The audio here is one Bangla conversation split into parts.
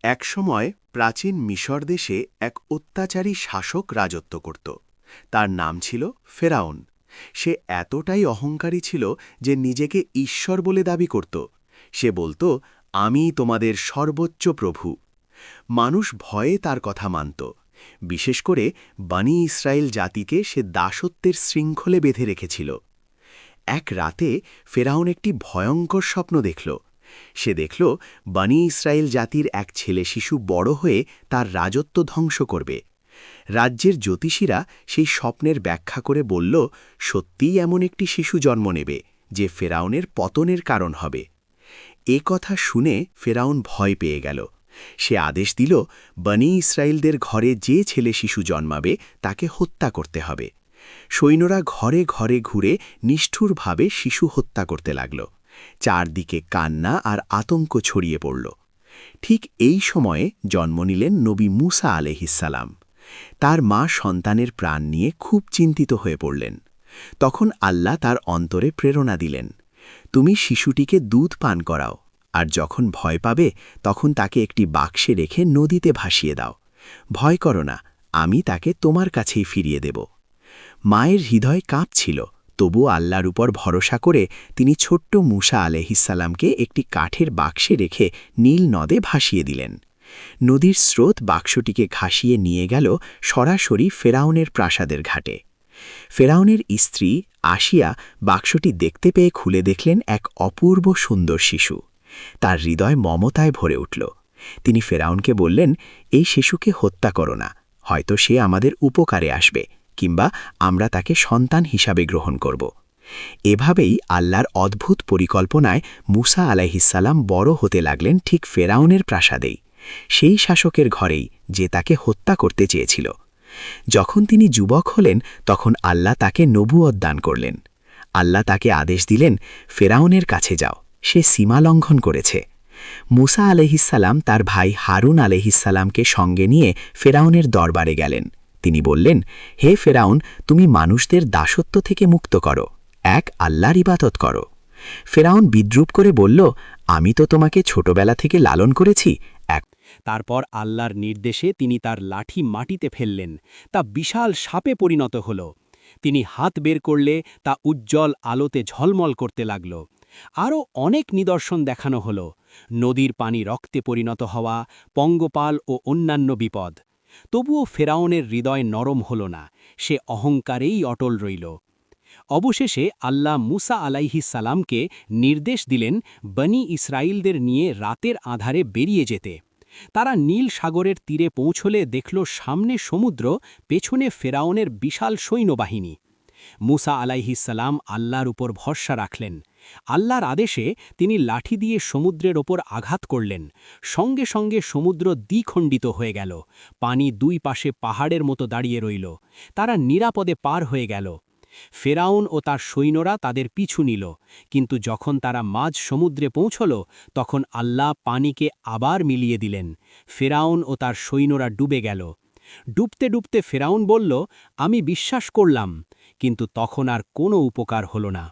একসময় প্রাচীন মিশর দেশে এক অত্যাচারী শাসক রাজত্ব করত। তার নাম ছিল ফেরাউন। সে এতটাই অহংকারী ছিল যে নিজেকে ঈশ্বর বলে দাবি করত। সে বলত, আমি তোমাদের সর্বোচ্চ প্রভু। মানুষ ভয়ে তার কথা মানত। বিশেষ করে বনী ইসরায়েল জাতিকে সে দাসত্বের শৃঙ্খলে বেঁধে রেখেছিল। এক রাতে ফেরাউন একটি ভয়ঙ্কর স্বপ্ন দেখল। সে দেখল বনী ইসরায়েল জাতির এক ছেলে শিশু বড় হয়ে তার রাজত্ব ধ্বংস করবে। রাজ্যের জ্যোতিষীরা সেই স্বপ্নের ব্যাখ্যা করে বলল, সত্যিই এমন একটি শিশু জন্ম নেবে যে ফেরাউনের পতনের কারণ হবে। এ কথা শুনে ফেরাউন ভয় পেয়ে গেল। সে আদেশ দিল, বনী ইসরায়েলদের ঘরে যে ছেলে শিশু জন্মাবে তাকে হত্যা করতে হবে। সৈন্যরা ঘরে ঘরে ঘুরে নিষ্ঠুরভাবে শিশু হত্যা করতে লাগল। চারদিকে কান্না আর আতঙ্ক ছড়িয়ে পড়ল। ঠিক এই সময়ে জন্ম নিলেন নবী মুসা আলাইহিসসালাম। তার মা সন্তানের প্রাণ নিয়ে খুব চিন্তিত হয়ে পড়লেন। তখন আল্লাহ তার অন্তরে প্রেরণা দিলেন, তুমি শিশুটিকে দুধ পান করাও, আর যখন ভয় পাবে তখন তাকে একটি বাক্সে রেখে নদীতে ভাসিয়ে দাও। ভয় করো না, আমি তাকে তোমার কাছেই ফিরিয়ে দেব। মায়ের হৃদয় কাঁপছিল, তবু আল্লাহর উপর ভরসা করে তিনি ছোট্ট মুসা আলাইহিসসালামকে একটি কাঠের বাক্সে রেখে নীল নদে ভাসিয়ে দিলেন। নদীর স্রোত বাক্সটিকে ঘাসিয়ে নিয়ে গেল সরাসরি ফেরাউনের প্রাসাদের ঘাটে। ফেরাউনের স্ত্রী আসিয়া বাক্সটি দেখতে পেয়ে খুলে দেখলেন এক অপূর্ব সুন্দর শিশু। তার হৃদয় মমতায় ভরে উঠল। তিনি ফেরাউনকে বললেন, এই শিশুকে হত্যা করো না, হয়তো সে আমাদের উপকারে আসবে, কিংবা আমরা তাকে সন্তান হিসাবে গ্রহণ করব। এভাবেই আল্লাহর অদ্ভুত পরিকল্পনায় মুসা আলাইহিসসালাম বড় হতে লাগলেন ঠিক ফেরাউনের প্রাসাদেই, সেই শাসকের ঘরেই যে তাকে হত্যা করতে চেয়েছিল। যখন তিনি যুবক হলেন তখন আল্লাহ তাকে নবুয়ত দান করলেন। আল্লাহ তাকে আদেশ দিলেন, ফেরাউনের কাছে যাও, সে সীমা লঙ্ঘন করেছে। মুসা আলাইহিসসালাম তার ভাই হারুন আলাইহিসসালামকে সঙ্গে নিয়ে ফেরাউনের দরবারে গেলেন। তিনি বললেন, হে ফেরাউন, তুমি মানুষদের দাসত্ব থেকে মুক্ত করো, এক আল্লাহর ইবাদত করো। ফেরাউন বিদ্রূপ করে বলল, আমি তো তোমাকে ছোটবেলা থেকে লালন করেছি। তারপর আল্লাহর নির্দেশে তিনি তার লাঠি মাটিতে ফেললেন, তা বিশাল সাপে পরিণত হল। তিনি হাত বের করলে তা উজ্জ্বল আলোতে ঝলমল করতে লাগল। আরও অনেক নিদর্শন দেখানো হল, নদীর পানি রক্তে পরিণত হওয়া, পঙ্গপাল ও অন্যান্য বিপদ। তবুও ফেরাউনের হৃদয় নরম হল না, সে অহংকারেই অটল রইল। অবশেষে আল্লাহ মুসা আলাইহিসসালামকে নির্দেশ দিলেন বনী ইসরায়েলদের নিয়ে রাতের আধারে বেরিয়ে যেতে। তারা নীল সাগরের তীরে পৌঁছলে দেখল সামনে সমুদ্র, পেছনে ফেরাউনের বিশাল সৈন্যবাহিনী। মুসা আলাইহিসসালাম আল্লাহর উপর ভরসা রাখলেন। আল্লাহর আদেশে তিনি লাঠি দিয়ে সমুদ্রের ওপর আঘাত করলেন। সঙ্গে সঙ্গে সমুদ্র দ্বিখণ্ডিত হয়ে গেল। পানি দুই পাশে পাহাড়ের মতো দাঁড়িয়ে রইল। তারা নিরাপদে পার হয়ে গেল। ফেরাউন ও তার সৈন্যরা তাদের পিছু নিল, কিন্তু যখন তারা মাঝ সমুদ্রে পৌঁছল তখন আল্লাহ পানিকে আবার মিলিয়ে দিলেন। ফেরাউন ও তার সৈন্যরা ডুবে গেল। ডুবতে ডুবতে ফেরাউন বলল, আমি বিশ্বাস করলাম, কিন্তু তখন আর কোনো উপকার হল না।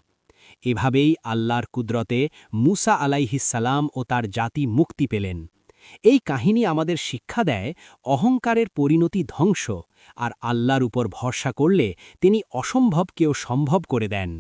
এভাবেই আল্লাহর কুদরতে মুসা আলাইহিসসালাম ও তার জাতি মুক্তি পেলেন। এই কাহিনী আমাদের শিক্ষা দেয়, অহংকারের পরিণতি ধ্বংস, আর আল্লাহর উপর ভরসা করলে তিনি অসম্ভবকেও সম্ভব করে দেন।